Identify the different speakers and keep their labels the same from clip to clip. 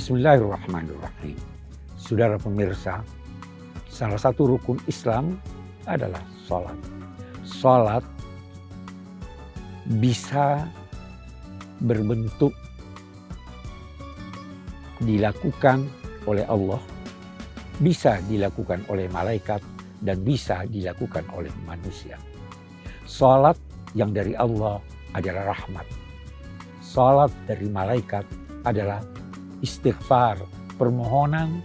Speaker 1: Bismillahirrahmanirrahim. Saudara pemirsa, salah satu rukun Islam adalah sholat. Sholat bisa berbentuk dilakukan oleh Allah, bisa dilakukan oleh malaikat, dan bisa dilakukan oleh manusia. Sholat yang dari Allah adalah rahmat. Sholat dari malaikat adalah istighfar, permohonan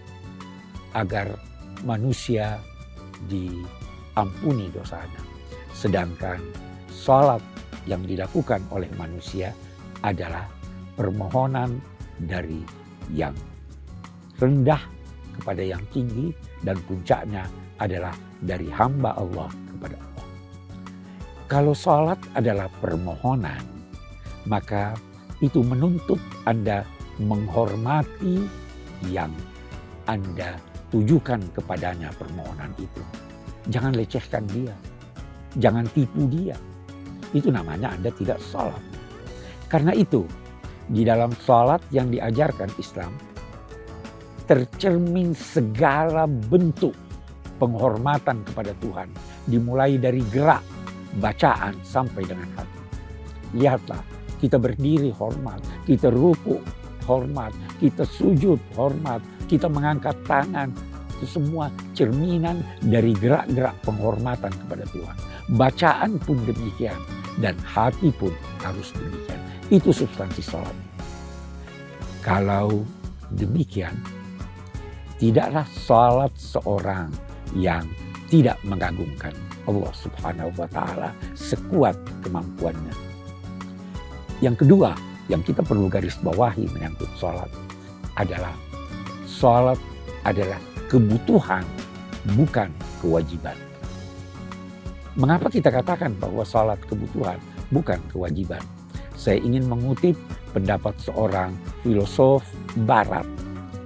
Speaker 1: agar manusia diampuni dosanya. Sedangkan sholat yang dilakukan oleh manusia adalah permohonan dari yang rendah kepada yang tinggi, dan puncaknya adalah dari hamba Allah kepada Allah. Kalau sholat adalah permohonan, maka itu menuntut Anda menghormati yang Anda tujukan kepadanya permohonan itu. Jangan lecehkan dia, jangan tipu dia. Itu namanya Anda tidak sholat. Karena itu, di dalam sholat yang diajarkan Islam, tercermin segala bentuk penghormatan kepada Tuhan. Dimulai dari gerak, bacaan, sampai dengan hati. Lihatlah, kita berdiri hormat, kita ruku hormat, kita sujud hormat, kita mengangkat tangan. Itu semua cerminan dari gerak-gerak penghormatan kepada Tuhan. Bacaan pun demikian, dan hati pun harus demikian. Itu substansi sholat. Kalau demikian, tidaklah sholat seorang yang tidak mengagungkan Allah Subhanahu wa Ta'ala sekuat kemampuannya. Yang kedua, yang kita perlu garis bawahi menyangkut sholat adalah kebutuhan, bukan kewajiban. Mengapa kita katakan bahwa sholat kebutuhan, bukan kewajiban? Saya ingin mengutip pendapat seorang filosof barat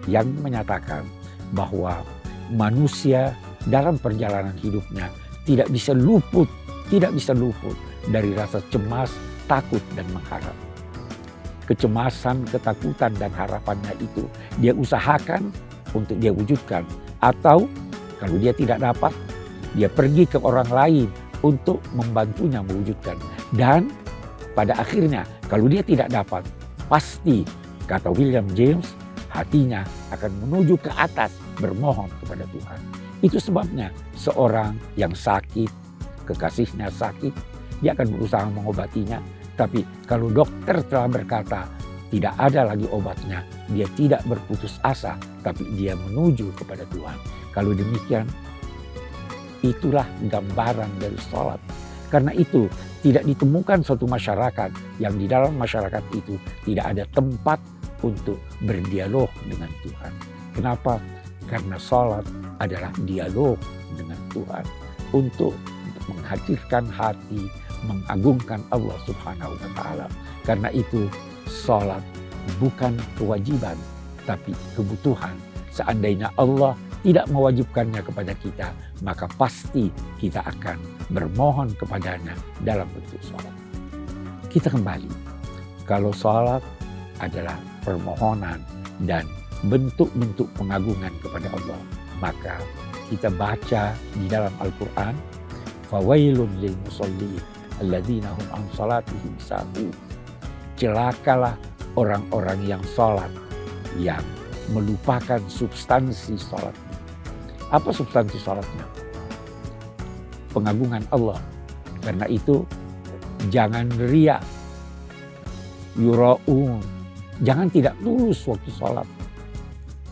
Speaker 1: yang menyatakan bahwa manusia dalam perjalanan hidupnya tidak bisa luput dari rasa cemas, takut, dan mengharap. Kecemasan, ketakutan, dan harapannya itu dia usahakan untuk dia wujudkan. Atau kalau dia tidak dapat, dia pergi ke orang lain untuk membantunya mewujudkan. Dan pada akhirnya kalau dia tidak dapat, pasti kata William James, hatinya akan menuju ke atas bermohon kepada Tuhan. Itu sebabnya seorang yang sakit, kekasihnya sakit, dia akan berusaha mengobatinya. Tapi kalau dokter telah berkata tidak ada lagi obatnya, dia tidak berputus asa, tapi dia menuju kepada Tuhan. Kalau demikian, itulah gambaran dari sholat. Karena itu tidak ditemukan suatu masyarakat yang di dalam masyarakat itu tidak ada tempat untuk berdialog dengan Tuhan. Kenapa? Karena sholat adalah dialog dengan Tuhan untuk menghadirkan hati, mengagungkan Allah Subhanahu wa Ta'ala. Karena itu sholat bukan kewajiban, tapi kebutuhan. Seandainya Allah tidak mewajibkannya kepada kita, maka pasti kita akan bermohon kepadanya dalam bentuk sholat. Kita kembali, kalau sholat adalah permohonan dan bentuk-bentuk pengagungan kepada Allah, maka kita baca di dalam Al-Quran, fawailun lil musallin alladzina hum an salatihim sahun. Celakalah orang-orang yang sholat, yang melupakan substansi sholat. Apa substansi sholatnya? Pengagungan Allah. Karena itu jangan riya, yura'un. Jangan tidak tulus waktu sholat.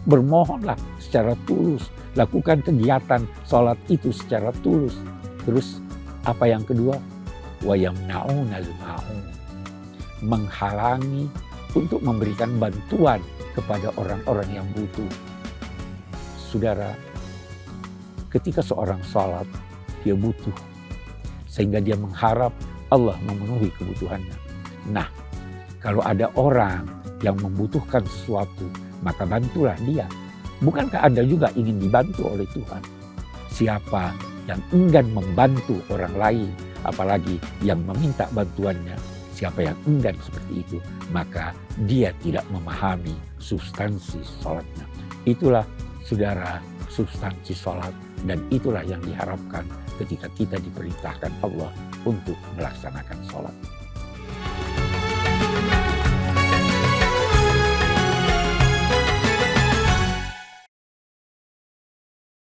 Speaker 1: Bermohonlah secara tulus. Lakukan kegiatan sholat itu secara tulus. Terus apa yang kedua? Wa yamna'unal ma'un. Menghalangi untuk memberikan bantuan kepada orang-orang yang butuh. Saudara, ketika seorang sholat, dia butuh. Sehingga dia mengharap Allah memenuhi kebutuhannya. Nah, kalau ada orang yang membutuhkan sesuatu, maka bantulah dia. Bukankah Anda juga ingin dibantu oleh Tuhan? Siapa yang enggan membantu orang lain, apalagi yang meminta bantuannya, Siapa yang enggan seperti itu, maka dia tidak memahami substansi sholatnya. Itulah saudara substansi sholat, dan itulah yang diharapkan ketika kita diperintahkan Allah untuk melaksanakan sholat.